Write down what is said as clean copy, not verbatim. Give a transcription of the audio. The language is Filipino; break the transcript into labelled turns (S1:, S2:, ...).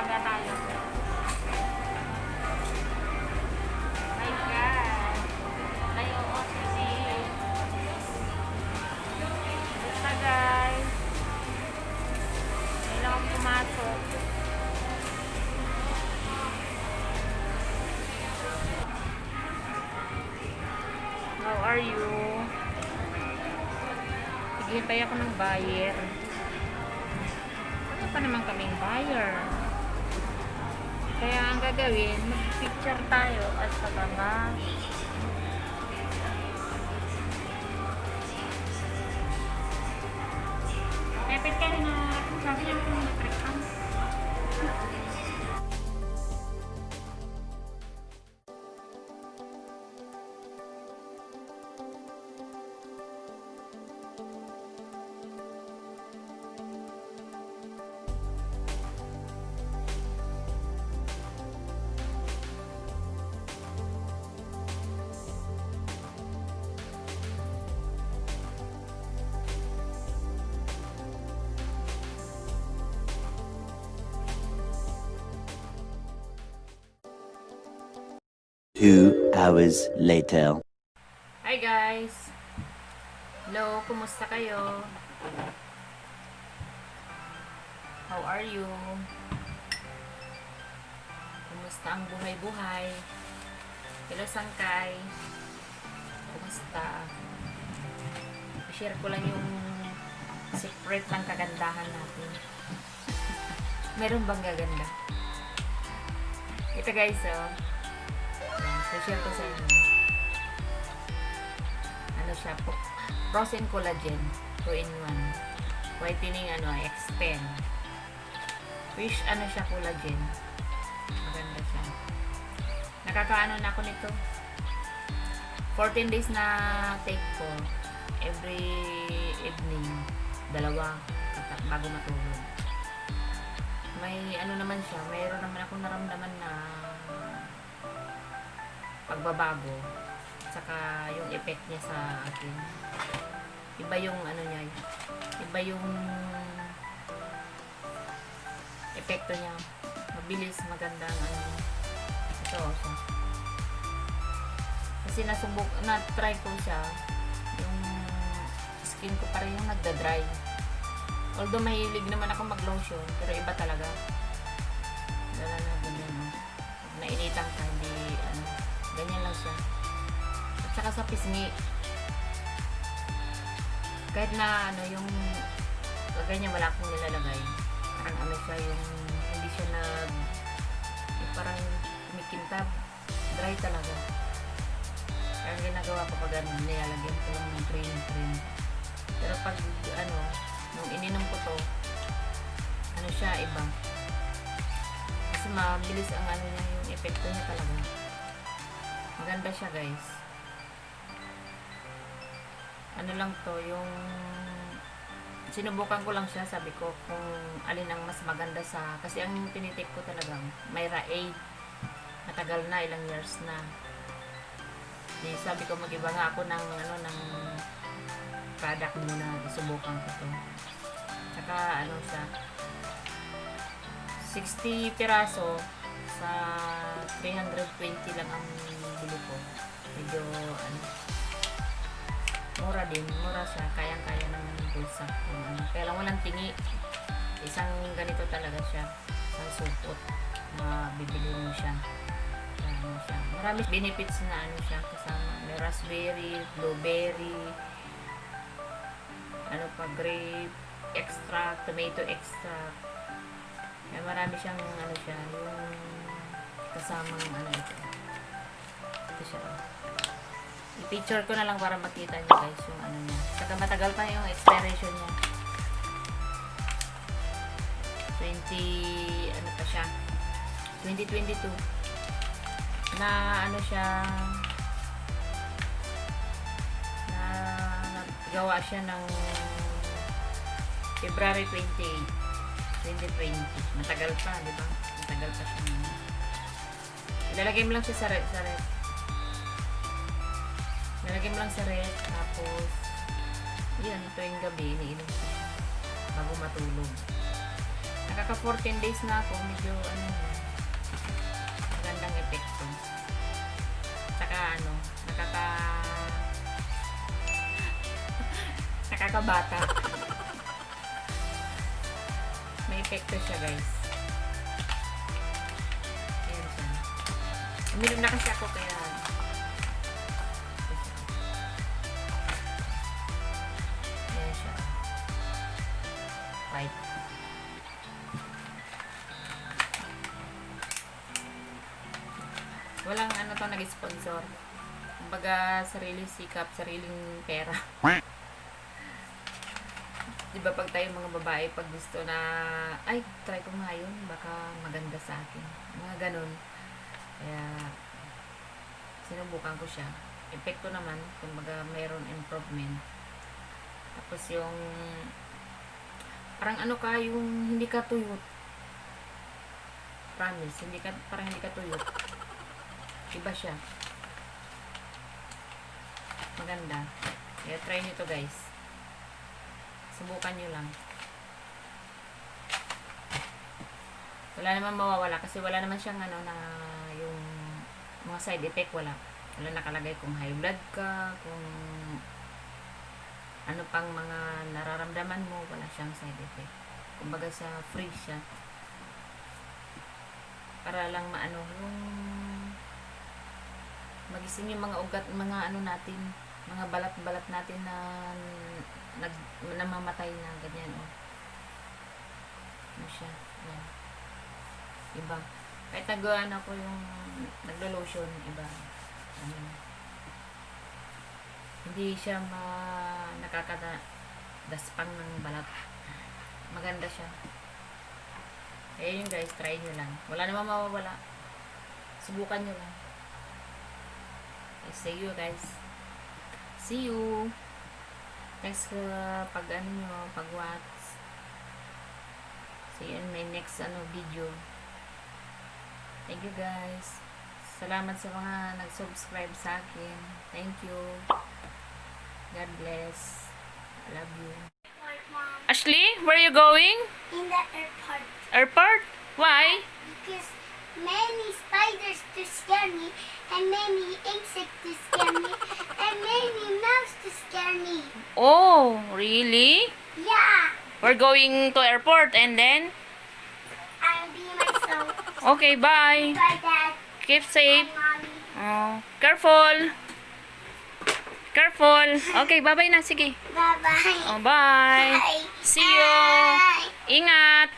S1: Alaga tayo. My God. Layo ko si basta guys. Kailangan pumasok. How are you? Hintay ako ng buyer. Ano pa naman kaming buyer? Kaya ang gagawin, mag-picture tayo at sa baba. Pepet ka rin na sabi niya kung mag-trick ka.
S2: 2 hours later.
S1: Hi guys! Hello, kumusta kayo? How are you? Kumusta ang buhay-buhay? Hello Sangkay! Kumusta? I-share ko lang yung secret ng kagandahan natin. Meron bang gaganda? Ito guys, oh. I-share ko sa inyo. Ano siya po? Frozen collagen 2-in-1. Whitening X10. Fish siya collagen. Maganda siya. Nakakaano na ako nito. 14 days na take ko. Every evening. 2 bago matulog. May naman siya. Mayroon naman akong naramdaman na pagbabago, saka yung effect niya sa akin. Iba yung niya, iba yung epekto niya. Mabilis, maganda ang ito siya. Kasi na-try ko siya, yung skin ko parang yung nagda-dry. Although mahilig naman ako mag-lotion, pero iba talaga. Lala na ganyan, no? Nainitan ka, hindi ganyan lang siya. At saka sa pisngi, kahit na yung ganyan wala akong nilalagay, parang siya yung hindi siya yung parang kumikintab, dry talaga. Kaya ginagawa ko pag nilalagyan ko lang ng cream. Pero pag nung ininom ko to, siya iba. Kasi mabilis ang niya, yung epekto niya talaga. Maganda siya guys. Lang to, yung sinubukan ko lang siya, sabi ko kung alin ang mas maganda sa, kasi ang tinitik ko talagang Myra A. Matagal na, ilang years na. Sabi ko mag-iba nga ako ng ng product muna, subukan ko to. Tsaka siya 60 piraso sa 320 lang ang bili ko. Medyo mura din, mura siya, kayang-kaya ng bulsa. Kaya lang walang tingi. Isang ganito talaga siya, isang supot na bibili mo siya. Siya. Marami benefits na siya kasama. May raspberry, blueberry, grape extract, tomato extract. Kaya marami siyang siya, yung kasamang ito. Ito siya. I-picture ko na lang para makita niyo guys yung niya. Saka matagal pa yung expiration niya. 2022 na siya, na nagawa siya ng February 28, 2020. Matagal pa, di ba? Matagal pa siya. Ilalagay mo lang siya sa ref. Ilalagay mo lang sa ref, tapos yan, ito yung gabi, iniinom ko siya bago matulog. naka 14 days na ako, medyo ano, magandang epekto. Saka ano, nakakabata. May epekto siya, guys. Ayan siya. Uminom na kasi ako kaya ayan siya. White. Walang ano to nag-sponsor. Kumbaga, sarili sikap, sariling pera. Diba pag tayo mga babae, pag gusto na, ay, try ko nga yun, baka maganda sa akin. Mga ganun. Kaya, sinubukan ko siya. Epekto naman, kumbaga mayroon improvement. Tapos yung, parang ano ka, yung hindi ka tuyot. Promise, parang hindi ka tuyot. Iba siya. Maganda. Kaya try nyo to, guys. Subukan nyo lang. Wala naman mawawala kasi wala naman siyang ano na yung mga side effect, wala. Wala nakalagay kung high blood ka, kung ano pang mga nararamdaman mo, wala siyang side effect. Kumbaga sa free siya. Para lang maano yung magising yung mga ugat, mga ano natin, mga balat-balat natin na namamatay na ganyan, oh. Ano siya? Yan. Iba. Kahit nag-ano ko yung naglo-lotion, iba. Ano. Hindi siya nakakadaspang ng balat. Maganda siya. Kaya yun, guys, try nyo lang. Wala namang mawawala. Subukan nyo lang. Okay, see you, guys. See you. Thanks pag ano nyo, pag watch. See you in my next video. Thank you, guys. Salamat sa mga nag-subscribe sa akin. Thank you. God bless. I love you. Ashley, where are you going?
S2: In the airport.
S1: Airport? Why?
S2: Because many spiders to scare me, and many insects to scare me, and many mouse to scare me.
S1: Oh, really?
S2: Yeah,
S1: We're going to airport and then?
S2: I'll be myself.
S1: Okay, bye.
S2: Bye, Dad
S1: Keep safe.
S2: and Mommy.
S1: Oh, careful. Careful. Okay, bye-bye na. Sige.
S2: Bye-bye.
S1: Oh, bye.
S2: Bye.
S1: See you.
S2: Bye.
S1: Ingat.